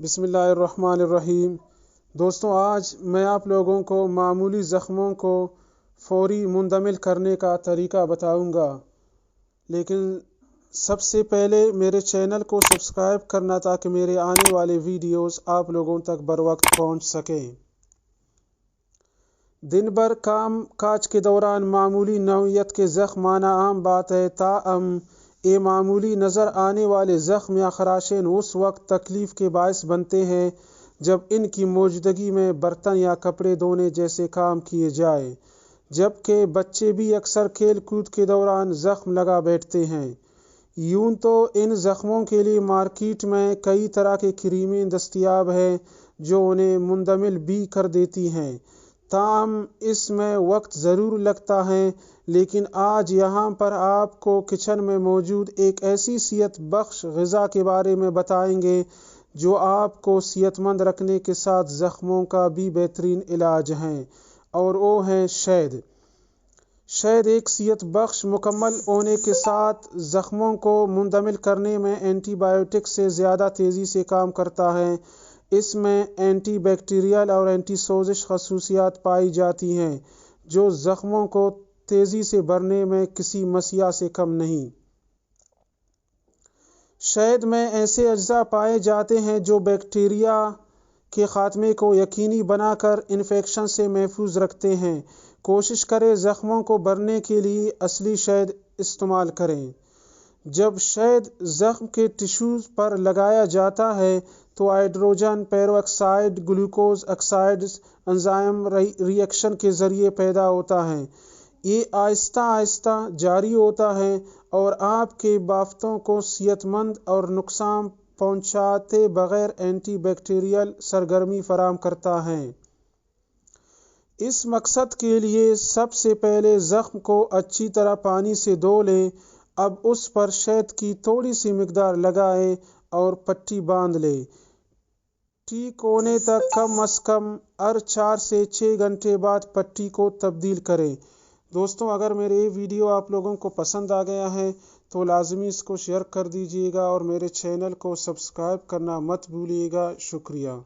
बिस्मिल्लाहिर्रहमानिर्रहीम। दोस्तों, आज मैं आप लोगों को मामूली ज़ख्मों को फ़ौरी मुंदमिल करने का तरीका बताऊंगा, लेकिन सबसे पहले मेरे चैनल को सब्सक्राइब करना ताकि मेरे आने वाले वीडियोस आप लोगों तक बर वक्त पहुँच सकें। दिन भर काम काज के दौरान मामूली नौइयत के ज़ख्म आना आम बात है, ताहम ये मामूली नज़र आने वाले ज़ख्म या खराशें उस वक्त तकलीफ़ के बायस बनते हैं जब इनकी मौजूदगी में बर्तन या कपड़े धोने जैसे काम किए जाए, जबकि बच्चे भी अक्सर खेल कूद के दौरान ज़ख्म लगा बैठते हैं। यूं तो इन ज़ख्मों के लिए मार्केट में कई तरह के क्रीमें दस्तयाब हैं जो उन्हें मुंदमिल भी कर देती हैं, ताहम इसमें वक्त ज़रूर लगता है। लेकिन आज यहाँ पर आपको किचन में मौजूद एक ऐसी सेहत बख्श ग़िज़ा के बारे में बताएंगे जो आपको सेहतमंद रखने के साथ ज़ख्मों का भी बेहतरीन इलाज है, और वो है शहद। शहद एक सेहत बख्श मुकम्मल होने के साथ ज़ख्मों को मुंदमिल करने में एंटीबायोटिक से ज़्यादा तेज़ी से काम करता है। इसमें एंटी बैक्टीरियल और एंटी सोजिश खसूसियात पाई जाती हैं जो ज़ख्मों को तेज़ी से भरने में किसी मसीहा से कम नहीं। शहद में ऐसे अज्जा पाए जाते हैं जो बैक्टीरिया के ख़ात्मे को यकीनी बनाकर इन्फेक्शन से महफूज रखते हैं। कोशिश करें ज़ख्मों को भरने के लिए असली शहद इस्तेमाल करें। जब शहद ज़ख्म के टिश्यूज़ पर लगाया जाता है तो hydrogen peroxide glucose oxides enzyme reaction के ज़रिए पैदा होता है। ये आहिस्ता आहिस्ता जारी होता है और आपके बाफ्तों को सेहतमंद और नुकसान पहुंचाते बगैर एंटी बैक्टीरियल सरगर्मी फराहम करता है। इस मकसद के लिए सबसे पहले ज़ख्म को अच्छी तरह पानी से धो लें। अब उस पर शहद की थोड़ी सी मिकदार लगाएं और पट्टी बांध लें। ठीक होने तक कम अज़ कम हर 4 से 6 घंटे बाद पट्टी को तब्दील करें। दोस्तों, अगर मेरे ये वीडियो आप लोगों को पसंद आ गया है तो लाजमी इसको शेयर कर दीजिएगा और मेरे चैनल को सब्सक्राइब करना मत भूलिएगा। शुक्रिया।